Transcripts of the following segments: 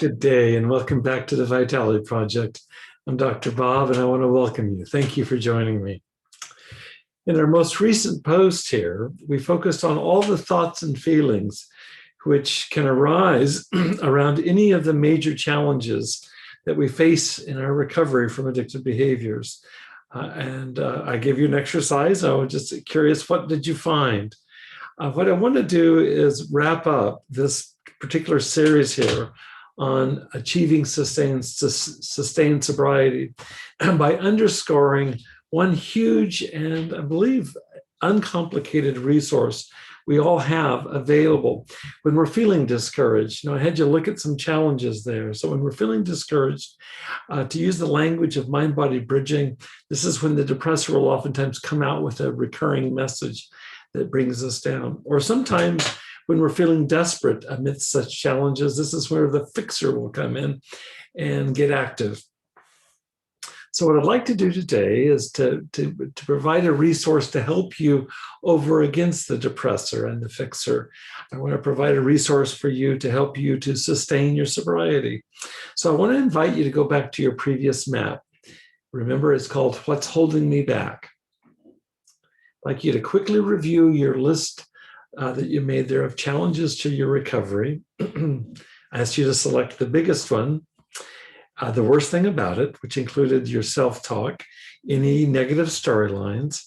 Good day and welcome back to the Vitality Project. I'm Dr. Bob and I want to welcome you. Thank you for joining me. In our most recent post here, we focused on all the thoughts and feelings which can arise around any of the major challenges that we face in our recovery from addictive behaviors. I gave you an exercise. I was just curious, what did you find? What I want to do is wrap up this particular series here on achieving sustained sobriety by underscoring one huge and, I believe, uncomplicated resource we all have available when we're feeling discouraged. I had you look at some challenges there. So when we're feeling discouraged, to use the language of mind-body bridging, this is when the depressor will oftentimes come out with a recurring message that brings us down. Or sometimes when we're feeling desperate amidst such challenges, this is where the fixer will come in and get active. So what I'd like to do today is to provide a resource to help you over against the depressor and the fixer. I want to provide a resource for you to help you to sustain your sobriety. So I want to invite you to go back to your previous map. Remember, it's called What's Holding Me Back? I'd like you to quickly review your list that you made there of challenges to your recovery. I asked you to select the biggest one, the worst thing about it, which included your self-talk, any negative storylines.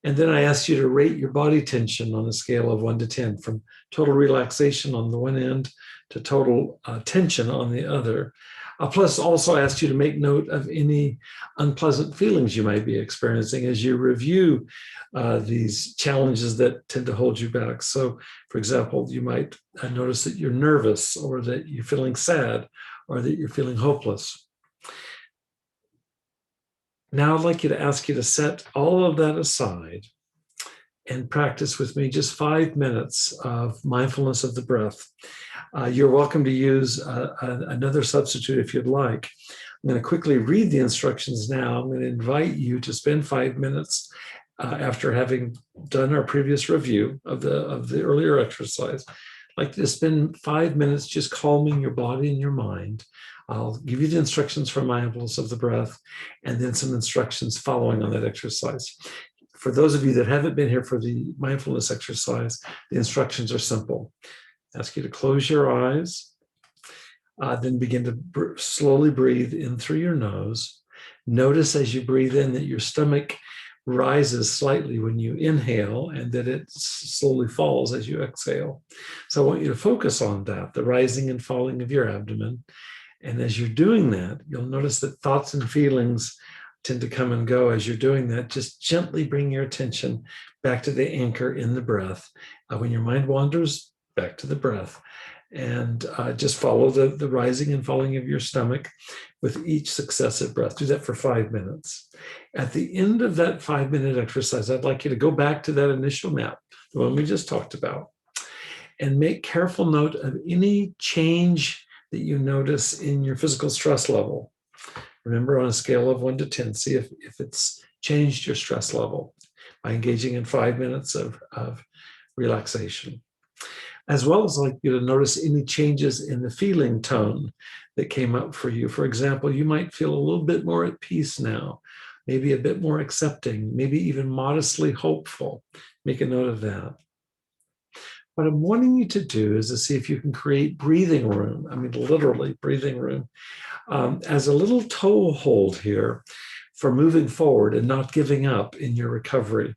And then I asked you to rate your body tension on a scale of 1 to 10, from total relaxation on the one end to total tension on the other. Plus, also asked you to make note of any unpleasant feelings you might be experiencing as you review these challenges that tend to hold you back. So, for example, you might notice that you're nervous, or that you're feeling sad, or that you're feeling hopeless. Now I'd like to ask you to set all of that aside and practice with me just 5 minutes of mindfulness of the breath. You're welcome to use another substitute if you'd like. I'm going to quickly read the instructions now. I'm going to invite you to spend 5 minutes after having done our previous review of the earlier exercise. I'd like to spend 5 minutes just calming your body and your mind. I'll give you the instructions for mindfulness of the breath and then some instructions following on that exercise. For those of you that haven't been here for the mindfulness exercise, the instructions are simple. I ask you to close your eyes, then begin to slowly breathe in through your nose. Notice as you breathe in that your stomach rises slightly when you inhale and that it slowly falls as you exhale. So I want you to focus on that, the rising and falling of your abdomen. And as you're doing that, you'll notice that thoughts and feelings tend to come and go. As you're doing that, just gently bring your attention back to the anchor in the breath. When your mind wanders, back to the breath. And just follow the rising and falling of your stomach with each successive breath. Do that for 5 minutes. At the end of that 5-minute exercise, I'd like you to go back to that initial map, the one we just talked about, and make careful note of any change that you notice in your physical stress level. Remember, on a scale of 1 to 10, see if it's changed your stress level by engaging in 5 minutes of relaxation. As well as I'd like you to notice any changes in the feeling tone that came up for you. For example, you might feel a little bit more at peace now, maybe a bit more accepting, maybe even modestly hopeful. Make a note of that. What I'm wanting you to do is to see if you can create breathing room, I mean literally breathing room, as a little toehold here for moving forward and not giving up in your recovery.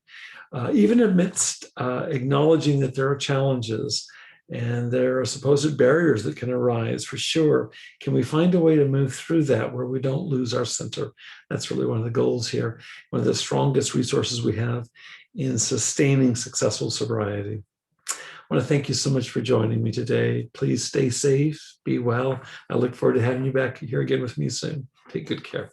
Even amidst acknowledging that there are challenges and there are supposed barriers that can arise, for sure, can we find a way to move through that where we don't lose our center? That's really one of the goals here, one of the strongest resources we have in sustaining successful sobriety. I want to thank you so much for joining me today. Please stay safe, be well. I look forward to having you back here again with me soon. Take good care.